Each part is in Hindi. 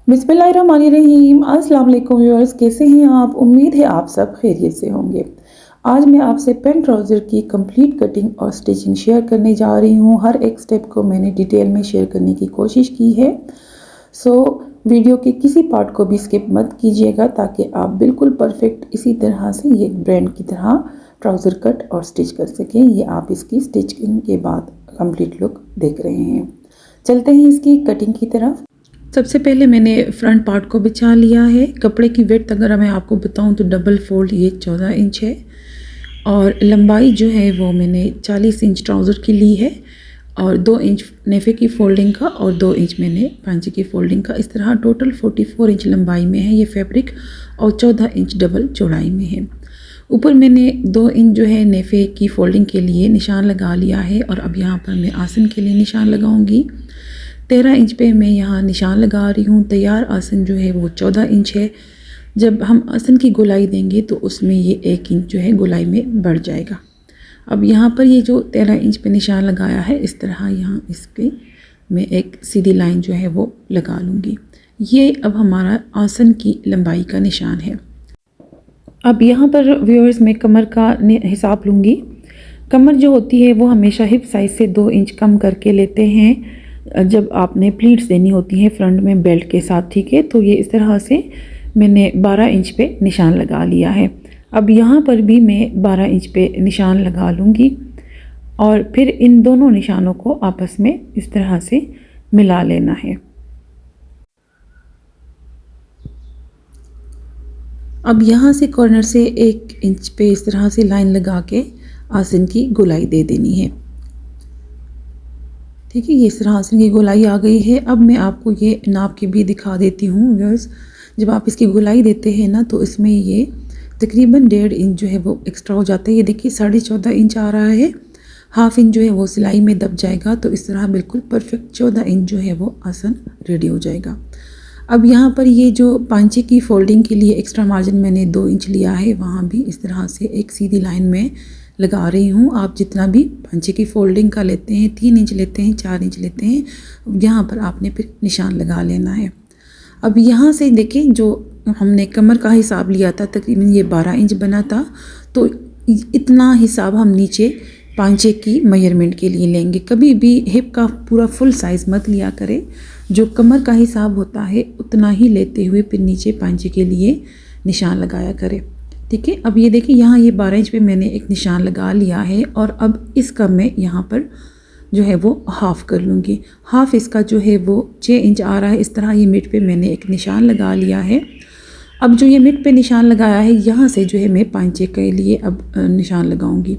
बिस्मिल्लाहिर्रहमानिर्रहीम। अस्सलाम वालेकुम व्यूअर्स, कैसे हैं आप? उम्मीद है आप सब खैरियत से होंगे। आज मैं आपसे पेंट ट्राउज़र की कंप्लीट कटिंग और स्टिचिंग शेयर करने जा रही हूँ। हर एक स्टेप को मैंने डिटेल में शेयर करने की कोशिश की है। सो वीडियो के किसी पार्ट को भी स्किप मत कीजिएगा ताकि आप बिल्कुल परफेक्ट इसी तरह से ये ब्रांड की तरह ट्राउज़र कट और स्टिच कर सकें। ये आप इसकी स्टिचिंग के बाद कंप्लीट लुक देख रहे हैं। चलते हैं इसकी कटिंग की तरफ। सबसे पहले मैंने फ्रंट पार्ट को बिछा लिया है। कपड़े की विड्थ अगर मैं आपको बताऊं तो डबल फोल्ड ये 14 इंच है और लंबाई जो है वो मैंने 40 इंच ट्राउज़र की ली है और 2 इंच नेफे की फोल्डिंग का और 2 इंच मैंने पांचे की फोल्डिंग का। इस तरह टोटल 44 इंच लंबाई में है ये फैब्रिक और 14 इंच डबल चौड़ाई में है। ऊपर मैंने 2 इंच जो है नेफे की फोल्डिंग के लिए निशान लगा लिया है और अब यहाँ पर मैं आसन के लिए निशान लगाऊंगी। 13 इंच पे मैं यहाँ निशान लगा रही हूँ। तैयार आसन जो है वो 14 इंच है। जब हम आसन की गोलाई देंगे तो उसमें ये 1 इंच जो है गोलाई में बढ़ जाएगा। अब यहाँ पर ये जो 13 इंच पे निशान लगाया है इस तरह यहाँ इस पर मैं एक सीधी लाइन जो है वो लगा लूँगी। ये अब हमारा आसन की लंबाई का निशान है। अब यहाँ पर व्यूअर्स मैं कमर का हिसाब लूँगी। कमर जो होती है वो हमेशा हिप साइज़ से 2 इंच कम करके लेते हैं जब आपने प्लीट्स देनी होती हैं फ्रंट में बेल्ट के साथ, ठीक है। तो ये इस तरह से मैंने 12 इंच पे निशान लगा लिया है। अब यहाँ पर भी मैं 12 इंच पे निशान लगा लूँगी और फिर इन दोनों निशानों को आपस में इस तरह से मिला लेना है। अब यहाँ से कॉर्नर से 1 इंच पे इस तरह से लाइन लगा के आसन की गोलाई दे देनी है, ठीक है। ये इस तरह आसन की गोलाई आ गई है। अब मैं आपको ये नाप के भी दिखा देती हूँ व्यूअर्स। जब आप इसकी गोलाई देते हैं ना तो इसमें ये तकरीबन 1.5 इंच जो है वो एक्स्ट्रा हो जाता है। ये देखिए 14.5 इंच आ रहा है। हाफ इंच जो है वो सिलाई में दब जाएगा तो इस तरह बिल्कुल परफेक्ट 14 इंच जो है वो आसन रेडी हो जाएगा। अब यहाँ पर ये जो पांचे की फोल्डिंग के लिए एक्स्ट्रा मार्जिन मैंने 2 इंच लिया है, वहाँ भी इस तरह से एक सीधी लाइन में लगा रही हूँ। आप जितना भी पांचे की फोल्डिंग का लेते हैं, 3 इंच लेते हैं, 4 इंच लेते हैं, यहाँ पर आपने फिर निशान लगा लेना है। अब यहाँ से देखें जो हमने कमर का हिसाब लिया था तकरीबन ये 12 इंच बना था, तो इतना हिसाब हम नीचे पांचे की मेजरमेंट के लिए लेंगे। कभी भी हिप का पूरा फुल साइज़ मत लिया करें। जो कमर का हिसाब होता है उतना ही लेते हुए फिर नीचे पांचे के लिए निशान लगाया करें, ठीक है। अब ये देखिए यहाँ ये 12 इंच पे मैंने एक निशान लगा लिया है और अब इसका मैं यहाँ पर जो है वो हाफ़ कर लूँगी। हाफ़ इसका जो है वो 6 इंच आ रहा है। इस तरह ये मिड पे मैंने एक निशान लगा लिया है। अब जो ये मिड पे निशान लगाया है यहाँ से जो है मैं पांचे के लिए अब निशान लगाऊंगी,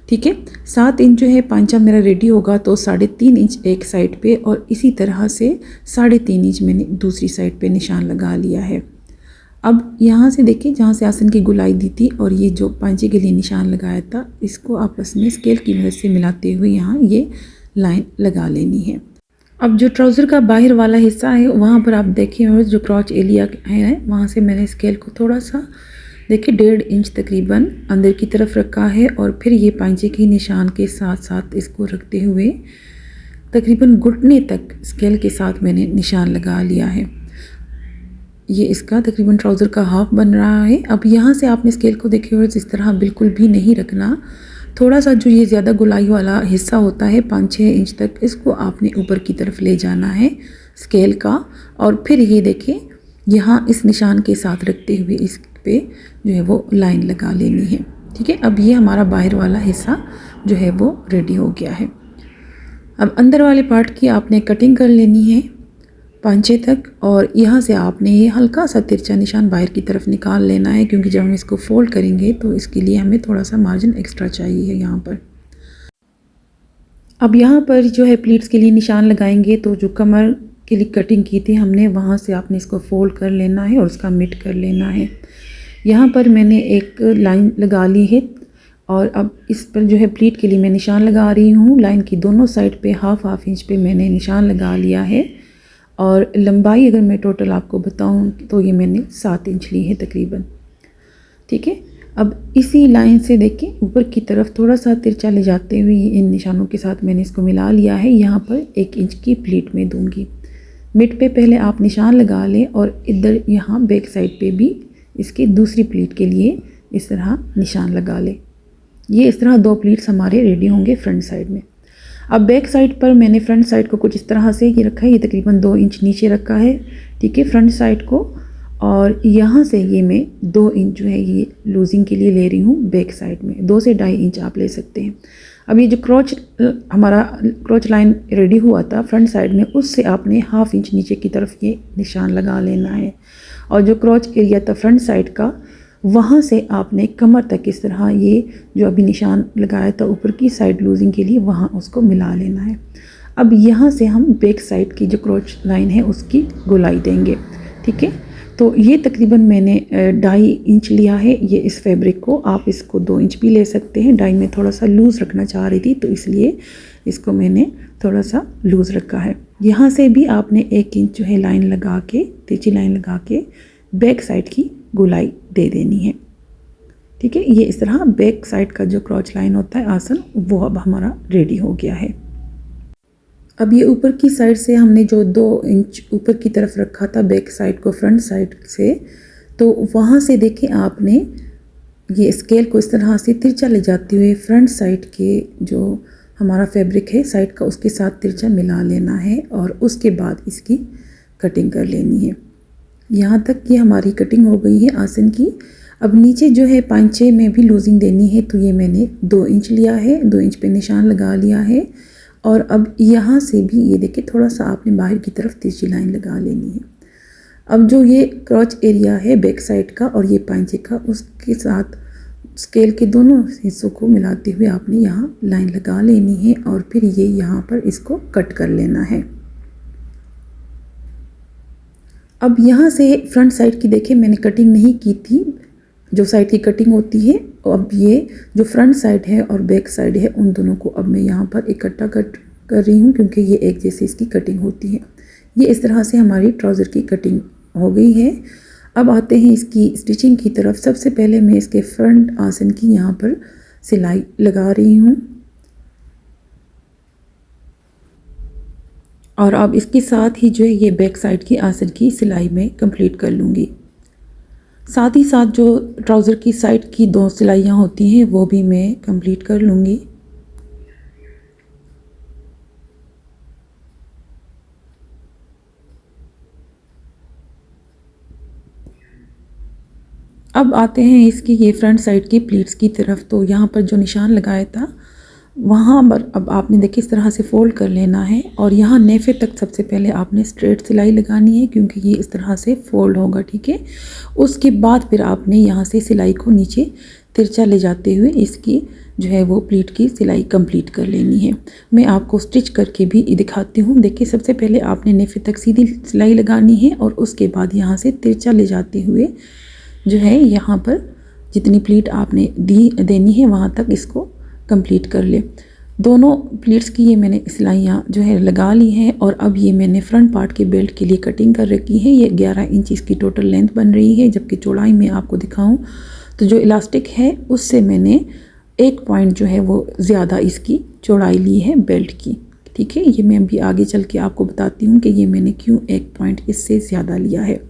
ठीक है। 7 इंच जो है पांचा मेरा रेडी होगा तो 3.5 इंच एक साइड पे और इसी तरह से 3.5 इंच मैंने दूसरी साइड पे निशान लगा लिया है। अब यहाँ से देखिए जहाँ से आसन की गोलाई दी थी और ये जो पांचे के लिए निशान लगाया था इसको आपस में स्केल की मदद से मिलाते हुए यहाँ ये लाइन लगा लेनी है। अब जो ट्राउज़र का बाहर वाला हिस्सा है वहाँ पर आप देखिए और जो क्रॉच एरिया है वहाँ से मैंने स्केल को थोड़ा सा देखिए 1.5 इंच तकरीबन अंदर की तरफ रखा है और फिर ये पांचे के निशान के साथ साथ इसको रखते हुए तकरीबन घुटने तक स्केल के साथ मैंने निशान लगा लिया है। ये इसका तकरीबन ट्राउज़र का हाफ बन रहा है। अब यहाँ से आपने स्केल को देखिए और इस तरह बिल्कुल भी नहीं रखना। थोड़ा सा जो ये ज़्यादा गोलाई वाला हिस्सा होता है 5-6 इंच तक, इसको आपने ऊपर की तरफ ले जाना है स्केल का और फिर ये देखें यहाँ इस निशान के साथ रखते हुए इस पे जो है वो लाइन लगा लेनी है, ठीक है। अब ये हमारा बाहर वाला हिस्सा जो है वो रेडी हो गया है। अब अंदर वाले पार्ट की आपने कटिंग कर लेनी है पांचे तक और यहाँ से आपने ये हल्का सा तिरछा निशान बाहर की तरफ निकाल लेना है क्योंकि जब हम इसको फोल्ड करेंगे तो इसके लिए हमें थोड़ा सा मार्जिन एक्स्ट्रा चाहिए यहाँ पर। अब यहाँ पर जो है प्लीट्स के लिए निशान लगाएंगे तो जो कमर के लिए कटिंग की थी हमने वहाँ से आपने इसको फोल्ड कर लेना है और उसका मिट कर लेना है। यहाँ पर मैंने एक लाइन लगा ली है और अब इस पर जो है प्लीट के लिए मैं निशान लगा रही हूँ। लाइन की दोनों साइड पे हाफ इंच पे मैंने निशान लगा लिया है और लंबाई अगर मैं टोटल आपको बताऊँ तो ये मैंने 7 इंच ली है तकरीबन, ठीक है। अब इसी लाइन से देखिए ऊपर की तरफ थोड़ा सा तिरछा ले जाते हुए इन निशानों के साथ मैंने इसको मिला लिया है। यहाँ पर 1 इंच की प्लीट में दूंगी, मिड पे पहले आप निशान लगा लें और इधर यहाँ बैक साइड पे भी इसकी दूसरी प्लीट के लिए इस तरह निशान लगा लें। ये इस तरह 2 प्लीट्स हमारे रेडी होंगे फ्रंट साइड में। अब बैक साइड पर मैंने फ्रंट साइड को कुछ इस तरह से ये रखा है, ये तकरीबन 2 इंच नीचे रखा है, ठीक है, फ्रंट साइड को। और यहाँ से ये मैं 2 इंच जो है ये लूजिंग के लिए ले रही हूँ बैक साइड में, 2 से 2.5 इंच आप ले सकते हैं। अब ये जो हमारा क्रोच लाइन रेडी हुआ था फ्रंट साइड में, उससे आपने 1/2 इंच नीचे की तरफ ये निशान लगा लेना है। और जो क्रोच एरिया था फ्रंट साइड का, वहाँ से आपने कमर तक इस तरह ये जो अभी निशान लगाया था ऊपर की साइड लूजिंग के लिए, वहाँ उसको मिला लेना है। अब यहाँ से हम बैक साइड की जो क्रोच लाइन है उसकी गोलाई देंगे, ठीक है। तो ये तकरीबन मैंने 2.5 इंच लिया है ये इस फैब्रिक को, आप इसको 2 इंच भी ले सकते हैं। 2.5 में थोड़ा सा लूज़ रखना चाह रही थी तो इसलिए इसको मैंने थोड़ा सा लूज़ रखा है। यहाँ से भी आपने 1 इंच जो है लाइन लगा के, तिरछी लाइन लगा के बैक साइड की गोलाई दे देनी है, ठीक है। ये इस तरह बैक साइड का जो क्रॉच लाइन होता है आसन, वो अब हमारा रेडी हो गया है। अब ये ऊपर की साइड से हमने जो 2 इंच ऊपर की तरफ रखा था बैक साइड को फ्रंट साइड से, तो वहाँ से देखिए आपने ये स्केल को इस तरह से तिरछा ले जाते हुए फ्रंट साइड के जो हमारा फैब्रिक है साइड का, उसके साथ तिरछा मिला लेना है और उसके बाद इसकी कटिंग कर लेनी है। यहाँ तक ये हमारी कटिंग हो गई है आसन की। अब नीचे जो है 5-6 में भी लूजिंग देनी है, तो ये मैंने 2 इंच लिया है, 2 इंच पे निशान लगा लिया है। और अब यहाँ से भी ये देखिए थोड़ा सा आपने बाहर की तरफ तिरछी लाइन लगा लेनी है। अब जो ये क्रॉच एरिया है बैक साइड का और ये पांचे का, उसके साथ स्केल के दोनों हिस्सों को मिलाते हुए आपने यहाँ लाइन लगा लेनी है और फिर ये यहाँ पर इसको कट कर लेना है। अब यहाँ से फ्रंट साइड की देखिए मैंने कटिंग नहीं की थी, जो साइड की कटिंग होती है। अब ये जो फ्रंट साइड है और बैक साइड है, उन दोनों को अब मैं यहाँ पर इकट्ठा कट कर रही हूँ क्योंकि ये एक जैसे इसकी कटिंग होती है। ये इस तरह से हमारी ट्राउज़र की कटिंग हो गई है। अब आते हैं इसकी स्टिचिंग की तरफ। सबसे पहले मैं इसके फ्रंट आसन की यहाँ पर सिलाई लगा रही हूँ और अब इसके साथ ही जो है ये बैक साइड की आसन की सिलाई में कंप्लीट कर लूँगी। साथ ही साथ जो ट्राउज़र की साइड की 2 सिलाइयाँ होती हैं वो भी मैं कंप्लीट कर लूँगी। अब आते हैं इसकी ये फ्रंट साइड की प्लीट्स की तरफ। तो यहाँ पर जो निशान लगाया था वहाँ पर अब आपने देखिए इस तरह से फ़ोल्ड कर लेना है और यहाँ नेफे तक सबसे पहले आपने स्ट्रेट सिलाई लगानी है क्योंकि ये इस तरह से फ़ोल्ड होगा, ठीक है। उसके बाद फिर आपने यहाँ से सिलाई को नीचे तिरछा ले जाते हुए इसकी जो है वो प्लीट की सिलाई कंप्लीट कर लेनी है। मैं आपको स्टिच करके भी दिखाती हूँ। देखिए सबसे पहले आपने नेफे तक सीधी सिलाई लगानी है और उसके बाद यहाँ से तिरछा ले जाते हुए जो है यहाँ पर जितनी प्लीट आपने देनी है वहाँ तक इसको कंप्लीट कर ले। दोनों प्लीट्स की ये मैंने सिलाइयाँ जो है लगा ली हैं और अब ये मैंने फ्रंट पार्ट के बेल्ट के लिए कटिंग कर रखी है। ये 11 इंच इसकी टोटल लेंथ बन रही है, जबकि चौड़ाई में आपको दिखाऊं तो जो इलास्टिक है उससे मैंने 1 पॉइंट जो है वो ज़्यादा इसकी चौड़ाई ली है बेल्ट की, ठीक है। ये मैं अभी आगे चल के आपको बताती हूँ कि ये मैंने क्यों 1 पॉइंट इससे ज़्यादा लिया है।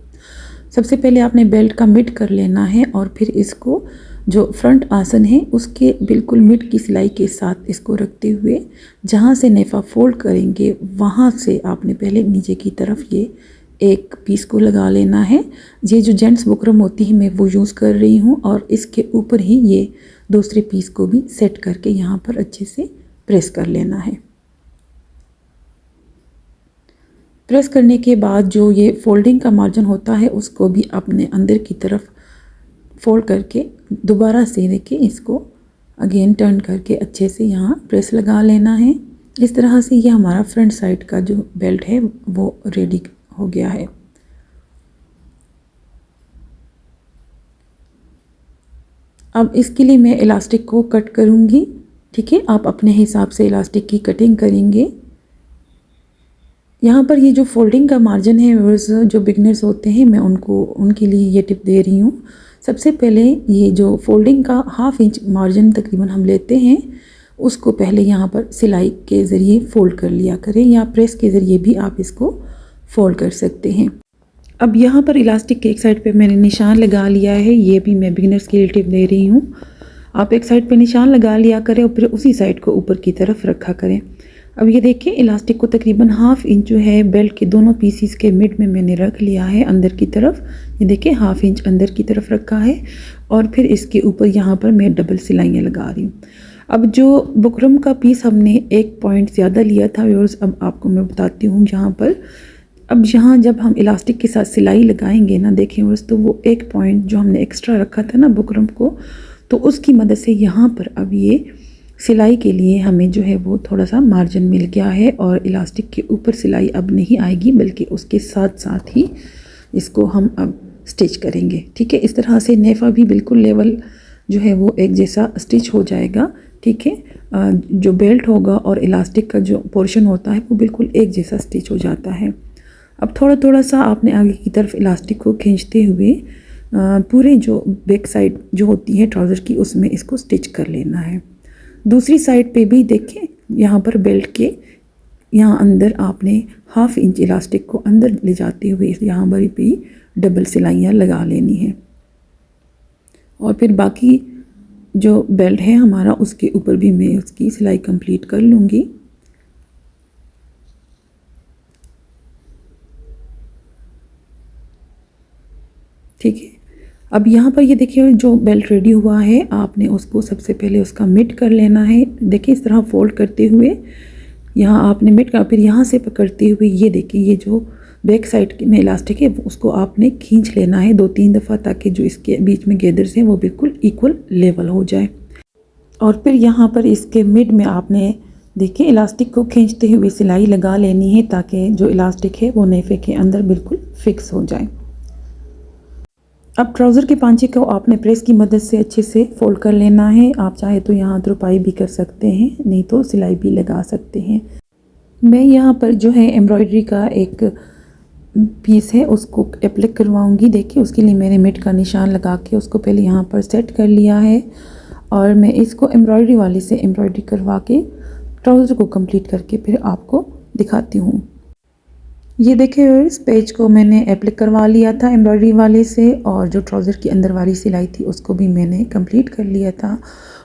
सबसे पहले आपने बेल्ट का मिड कर लेना है और फिर इसको जो फ्रंट आसन है उसके बिल्कुल मिड की सिलाई के साथ इसको रखते हुए जहाँ से नेफा फोल्ड करेंगे वहाँ से आपने पहले नीचे की तरफ ये एक पीस को लगा लेना है। ये जो जेंट्स बुकरम होती है मैं वो यूज़ कर रही हूँ और इसके ऊपर ही ये दूसरे पीस को भी सेट करके यहाँ पर अच्छे से प्रेस कर लेना है। प्रेस करने के बाद जो ये फोल्डिंग का मार्जिन होता है उसको भी अपने अंदर की तरफ फोल्ड करके दोबारा से देखिए इसको अगेन टर्न करके अच्छे से यहाँ प्रेस लगा लेना है। इस तरह से ये हमारा फ्रंट साइड का जो बेल्ट है वो रेडी हो गया है। अब इसके लिए मैं इलास्टिक को कट करूँगी, ठीक है। आप अपने हिसाब से इलास्टिक की कटिंग करेंगे। यहाँ पर ये जो फोल्डिंग का मार्जिन है जो बिगनर्स होते हैं मैं उनके लिए ये टिप दे रही हूँ। सबसे पहले ये जो फोल्डिंग का 1/2 इंच मार्जिन तकरीबन हम लेते हैं उसको पहले यहाँ पर सिलाई के ज़रिए फ़ोल्ड कर लिया करें या प्रेस के ज़रिए भी आप इसको फोल्ड कर सकते हैं। अब यहाँ पर इलास्टिक के एक साइड पे मैंने निशान लगा लिया है, ये भी मैं बिगिनर्स के लिए टिप दे रही हूँ। आप एक साइड पे निशान लगा लिया करें और फिर उसी साइड को ऊपर की तरफ रखा करें। अब ये देखिए इलास्टिक को तकरीबन ½ इंच जो है बेल्ट के दोनों पीसीस के मिड में मैंने रख लिया है अंदर की तरफ। ये देखिए ½ इंच अंदर की तरफ रखा है और फिर इसके ऊपर यहाँ पर मैं डबल सिलाइयाँ लगा रही हूँ। अब जो बुकरम का पीस हमने 1 पॉइंट ज़्यादा लिया था व्यूअर्स, अब आपको मैं बताती हूँ यहाँ पर। अब यहाँ जब हम इलास्टिक के साथ सिलाई लगाएंगे ना, देखें व्यूअर्स, तो वो 1 पॉइंट जो हमने एक्स्ट्रा रखा था ना बुकरम को, तो उसकी मदद से यहाँ पर अब ये सिलाई के लिए हमें जो है वो थोड़ा सा मार्जिन मिल गया है और इलास्टिक के ऊपर सिलाई अब नहीं आएगी बल्कि उसके साथ साथ ही इसको हम अब स्टिच करेंगे। ठीक है, इस तरह से नेफा भी बिल्कुल लेवल जो है वो एक जैसा स्टिच हो जाएगा। ठीक है, जो बेल्ट होगा और इलास्टिक का जो पोर्शन होता है वो बिल्कुल एक जैसा स्टिच हो जाता है। अब थोड़ा थोड़ा सा आपने आगे की तरफ इलास्टिक को खींचते हुए पूरे जो बैक साइड जो होती है ट्राउज़र की उसमें इसको स्टिच कर लेना है। दूसरी साइड पे भी देखें, यहाँ पर बेल्ट के यहाँ अंदर आपने ½ इंच इलास्टिक को अंदर ले जाते हुए यहाँ पर भी डबल सिलाइयाँ लगा लेनी है और फिर बाकी जो बेल्ट है हमारा उसके ऊपर भी मैं उसकी सिलाई कंप्लीट कर लूँगी। ठीक है, अब यहाँ पर ये देखिए जो बेल्ट रेडी हुआ है, आपने उसको सबसे पहले उसका मिड कर लेना है। देखिए इस तरह फोल्ड करते हुए यहाँ आपने मिड का, फिर यहाँ से पकड़ते हुए ये देखिए ये जो बैक साइड में इलास्टिक है उसको आपने खींच लेना है 2-3 दफ़ा, ताकि जो इसके बीच में गैदर्स हैं वो बिल्कुल इक्वल लेवल हो जाए। और फिर यहाँ पर इसके मिड में आपने देखिए इलास्टिक को खींचते हुए सिलाई लगा लेनी है ताकि जो इलास्टिक है वो नेफे के अंदर बिल्कुल फिक्स हो जाए। अब ट्राउज़र के पांचे को आपने प्रेस की मदद से अच्छे से फोल्ड कर लेना है। आप चाहे तो यहाँ तुरपाई भी कर सकते हैं, नहीं तो सिलाई भी लगा सकते हैं। मैं यहाँ पर जो है एम्ब्रॉयडरी का एक पीस है उसको एप्लिक करवाऊँगी। देखिए उसके लिए मैंने मिड का निशान लगा के उसको पहले यहाँ पर सेट कर लिया है और मैं इसको एम्ब्रॉयडरी वाले से एम्ब्रॉयडरी करवा के ट्राउज़र को कंप्लीट करके फिर आपको दिखाती हूँ। ये देखिए इस पेज को मैंने एप्लिक करवा लिया था एम्ब्रॉयडरी वाले से और जो ट्राउज़र की अंदर वाली सिलाई थी उसको भी मैंने कंप्लीट कर लिया था।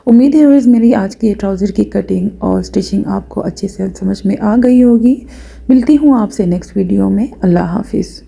उम्मीद है व्यूअर्स मेरी आज की ट्राउज़र की कटिंग और स्टिचिंग आपको अच्छे से समझ में आ गई होगी। मिलती हूँ आपसे नेक्स्ट वीडियो में। अल्लाह हाफिज़।